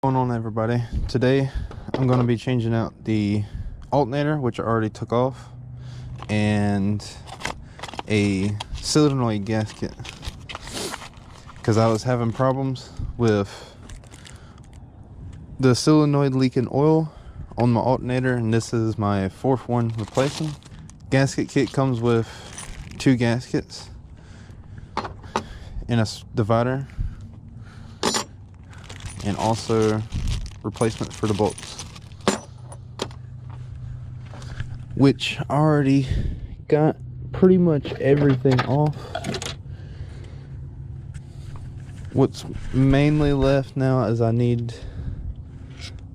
What's going on, everybody? Today I'm going to be changing out the alternator, which I already took off, and a solenoid gasket because I was having problems with the solenoid leaking oil on my alternator, and this is my fourth one replacing. Gasket kit comes with 2 gaskets and a divider, and also replacement for the bolts, which I already got pretty much everything off. What's mainly left now is I need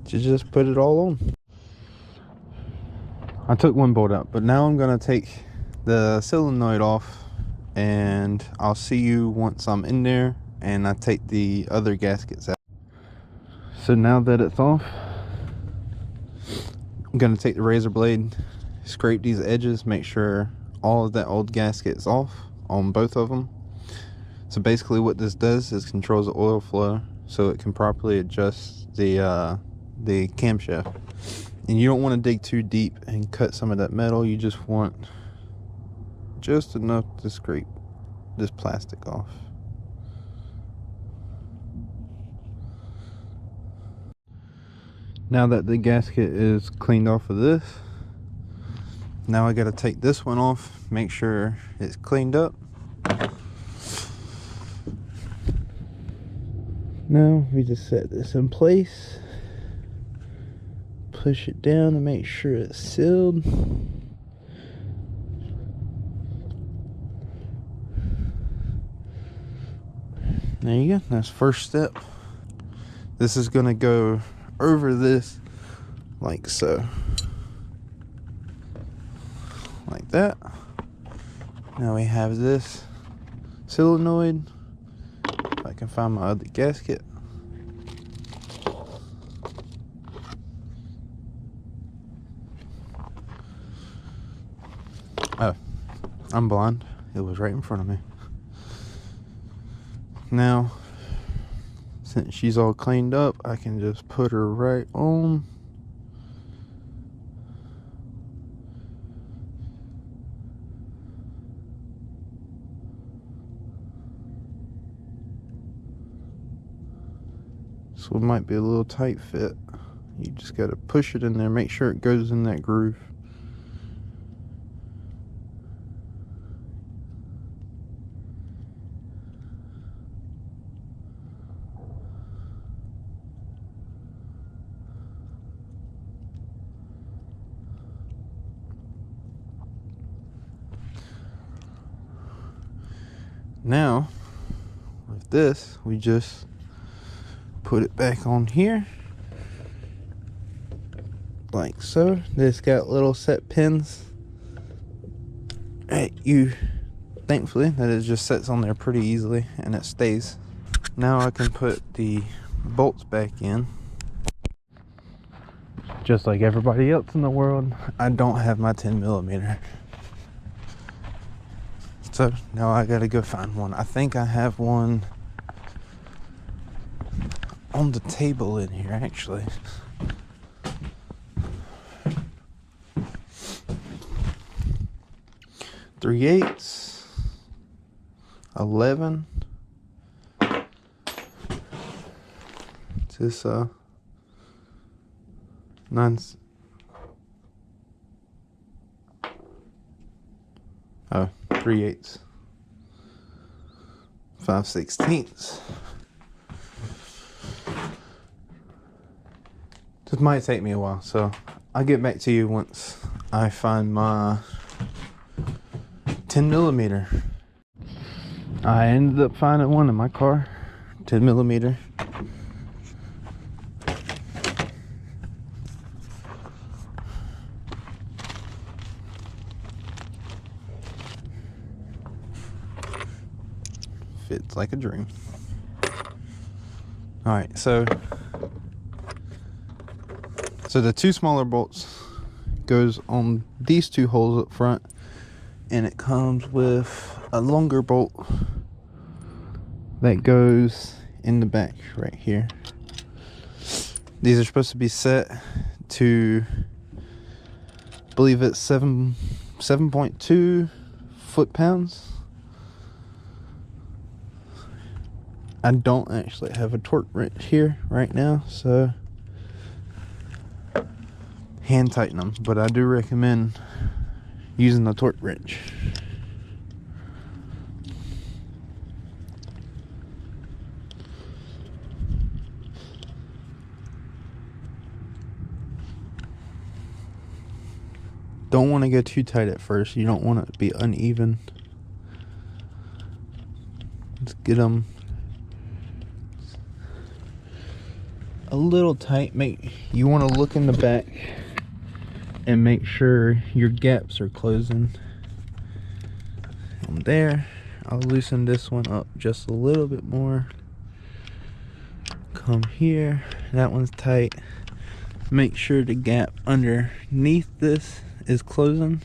to just put it all on. I took one bolt out, but now I'm gonna take the solenoid off, and I'll see you once I'm in there and I take the other gaskets out. So now that it's off, I'm gonna take the razor blade, scrape these edges, make sure all of that old gasket is off on both of them. So basically what this does is controls the oil flow so it can properly adjust the camshaft. And you don't want to dig too deep and cut some of that metal. You just want just enough to scrape this plastic off. Now that the gasket is cleaned off of this, now I got to take this one off, make sure it's cleaned up. Now we just set this in place, push it down to make sure it's sealed. There you go, that's first step. This is going to go over this like so, like that. Now we have this solenoid. If I can find my other gasket. Oh, I'm blind. It was right in front of me. Now, since she's all cleaned up, I can just put her right on. This one might be a little tight fit. You just got to push it in there, make sure it goes in that groove. Now, with this, we just put it back on here, like so. This got little set pins. Thankfully, that it just sits on there pretty easily and it stays. Now I can put the bolts back in. Just like everybody else in the world, I don't have my 10mm. So now I gotta go find one. I think I have one on the table in here, actually. .3/8, 11. This 9. Oh, 3/8, 5/16. This might take me a while, so I'll get back to you once I find my 10mm. I ended up finding one in my car, 10mm. Fits like a dream. Alright, so the 2 smaller bolts goes on these 2 holes up front, and it comes with a longer bolt that goes in the back right here. These are supposed to be set to, I believe it's 7.2 foot-pounds. I don't actually have a torque wrench here right now, so hand tighten them, but I do recommend using the torque wrench. Don't want to go too tight at first. You don't want it to be uneven. Let's get them a little tight. You want to look in the back and make sure your gaps are closing. From there, I'll loosen this one up just a little bit more. Come here, that one's tight. Make sure the gap underneath this is closing.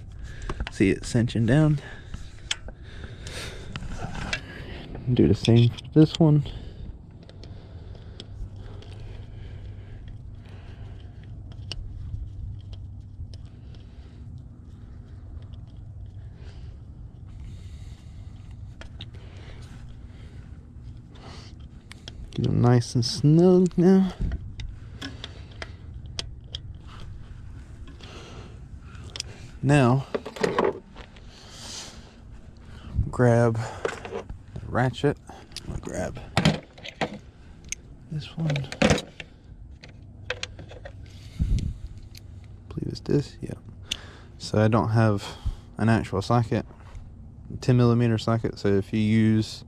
See it cinching down. Do the same for this one. Get them nice and snug now. Now, grab the ratchet. I'm gonna grab this one. I believe it's this. Yeah. So I don't have an actual socket, 10mm socket. So if you use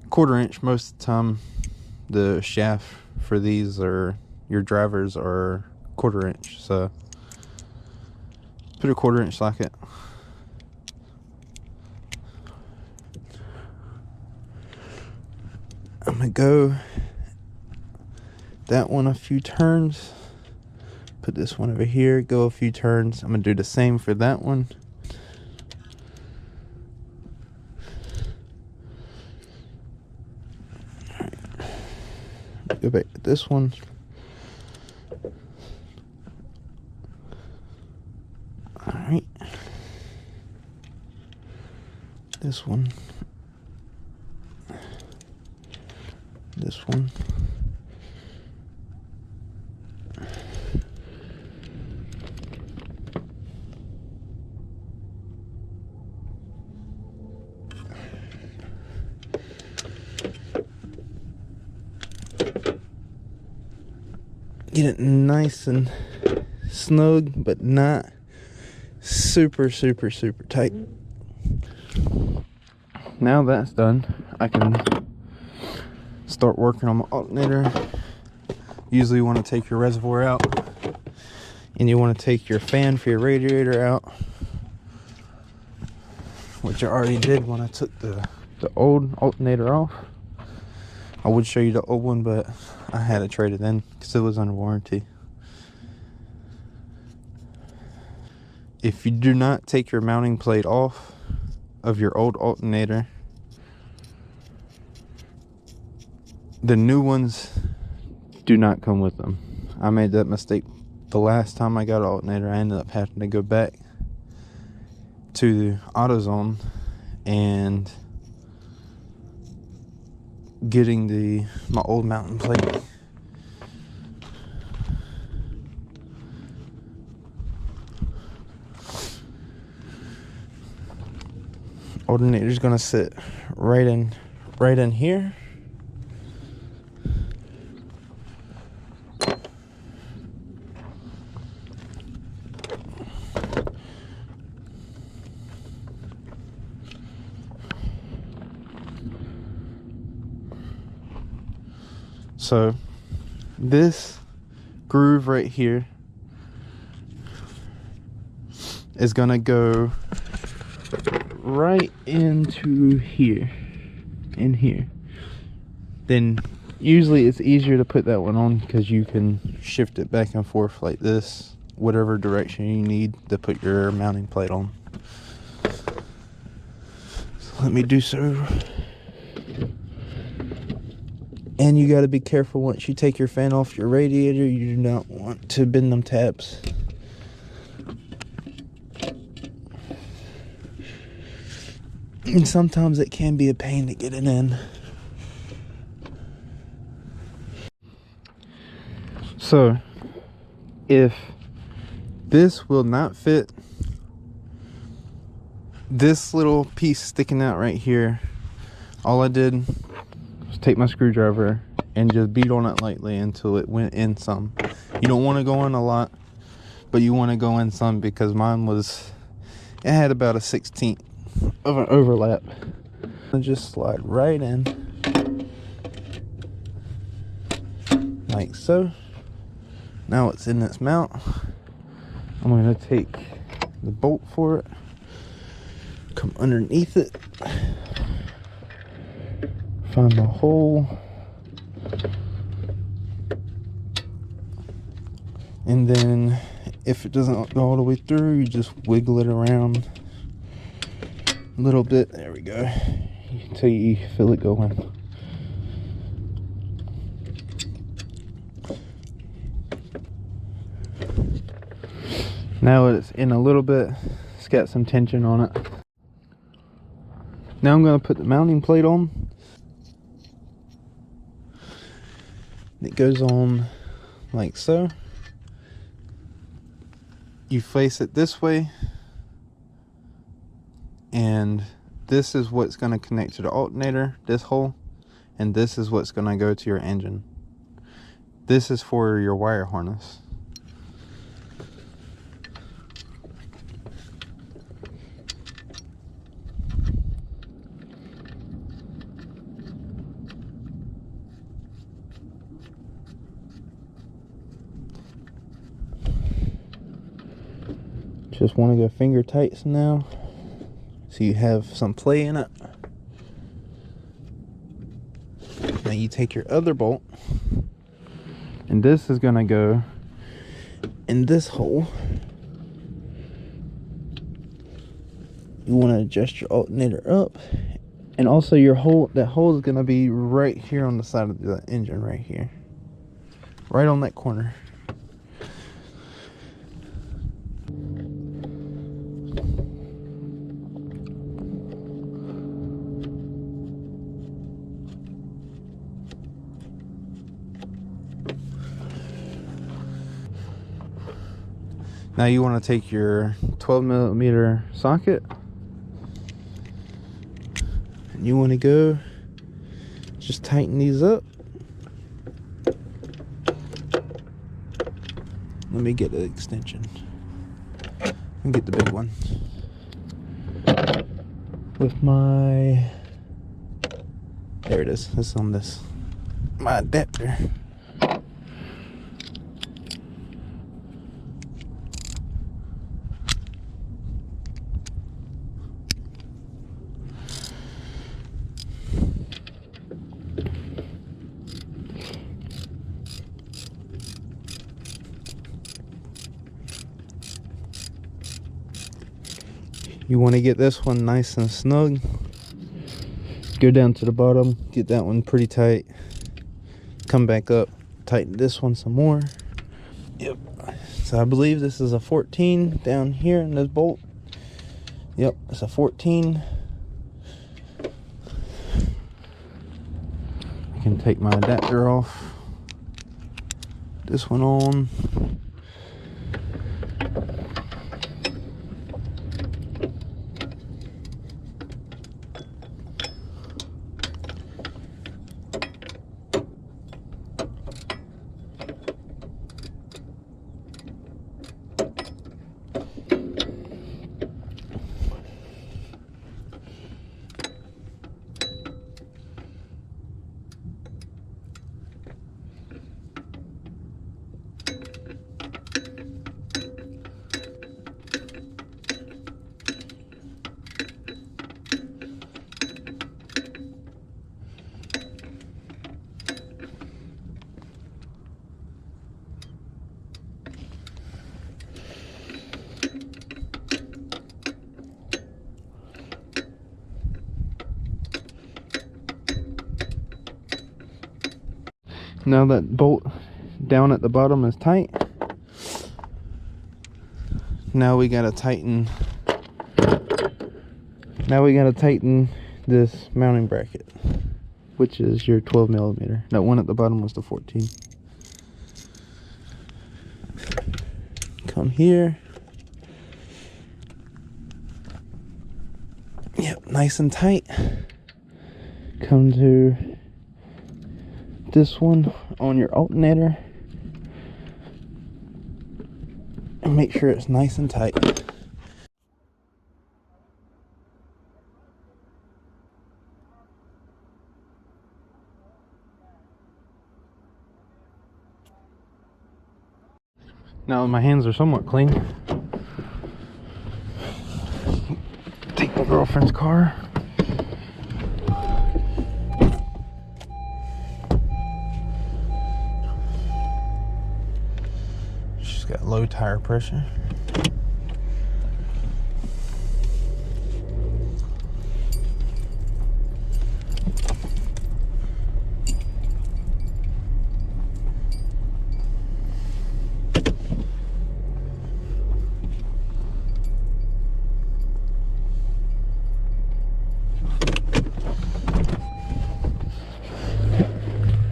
1/4 inch, most of the time the shaft for these are your drivers are 1/4 inch. So put a 1/4 inch socket. I'm gonna go that one a few turns. Put this one over here, go a few turns. I'm gonna do the same for that one. Go back to this one. Alright. This one. This one. Get it nice and snug, but not super tight. Now that's done, I can start working on my alternator. Usually you want to take your reservoir out, and you want to take your fan for your radiator out, which I already did when I took the old alternator off. I would show you the old one, but I had to trade it in because it was under warranty. If you do not take your mounting plate off of your old alternator, the new ones do not come with them. I made that mistake the last time I got an alternator. I ended up having to go back to the AutoZone and getting my old mounting plate. Alternator's gonna sit right in here. So this groove right here is gonna go right into here, in here. Then usually it's easier to put that one on because you can shift it back and forth like this, whatever direction you need to put your mounting plate on. So let me do so. And you got to be careful once you take your fan off your radiator. You do not want to bend them tabs. And sometimes it can be a pain to get it in. So, if this will not fit this little piece sticking out right here, all I did was take my screwdriver and just beat on it lightly until it went in some. You don't want to go in a lot, but you want to go in some, because mine was, it had about a 1/16 of an overlap. And just slide right in like so. Now it's in its mount. I'm going to take the bolt for it, come underneath it, find the hole, and then if it doesn't go all the way through, you just wiggle it around a little bit. There we go, until you feel it going. Now it's in a little bit, it's got some tension on it. Now I'm going to put the mounting plate on. It goes on like so. You face it this way, and this is what's going to connect to the alternator, this hole, and this is what's going to go to your engine. This is for your wire harness. Just want to go finger tights now, so you have some play in it. Now you take your other bolt, and this is going to go in this hole. You want to adjust your alternator up, and also your hole, that hole is going to be right here on the side of the engine, right here, right on that corner. Now you want to take your 12mm socket, and you want to go just tighten these up. Let me get an extension and get the big one with my, there it is, it's on this, my adapter. You want to get this one nice and snug. Go down to the bottom, get that one pretty tight. Come back up, tighten this one some more. Yep. So I believe this is a 14 down here in this bolt. Yep, it's a 14. I can take my adapter off. This one on. Now that bolt down at the bottom is tight, now we gotta tighten. Now we gotta tighten this mounting bracket, which is your 12 millimeter. That one at the bottom was the 14. Come here. Yep, nice and tight. Come to this one on your alternator and make sure it's nice and tight. Now my hands are somewhat clean. Take my girlfriend's car. She's got low tire pressure.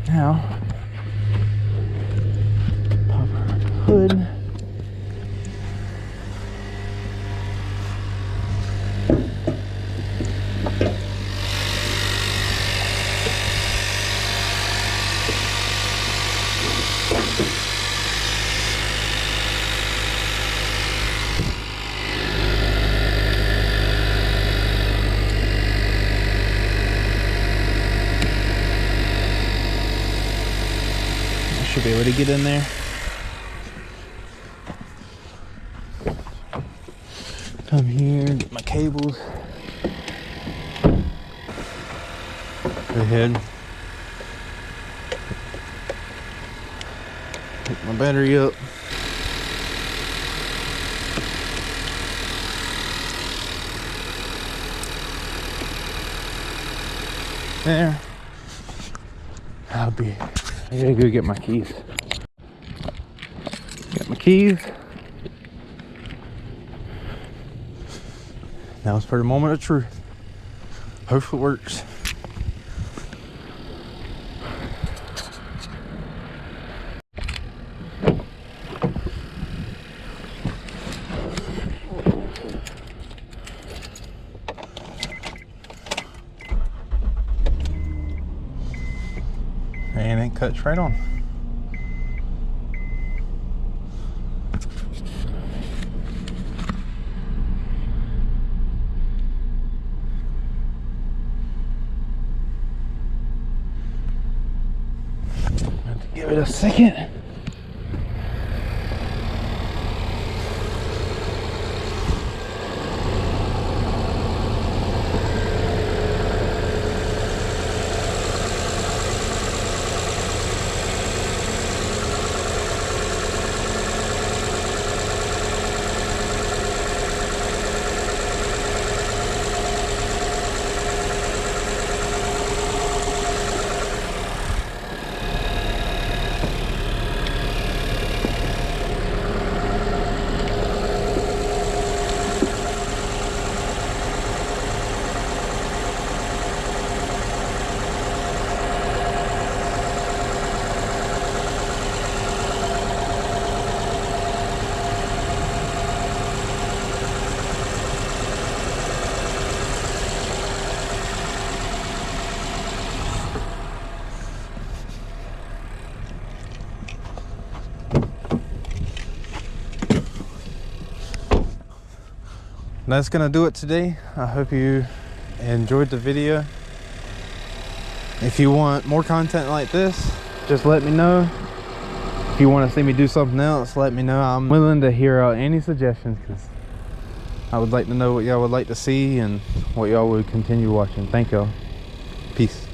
Now, pop her hood. Should be able to get in there. Come here, get my cables. Go ahead. Pick my battery up. There. I'll be. I gotta go get my keys. Got my keys. Now it's for the moment of truth. Hopefully it works. And it cuts right on. Give it a second. That's gonna do it today. I hope you enjoyed the video. If you want more content like this, just let me know. If you want to see me do something else, let me know. I'm willing to hear out any suggestions, because I would like to know what y'all would like to see and what y'all would continue watching. Thank y'all. Peace.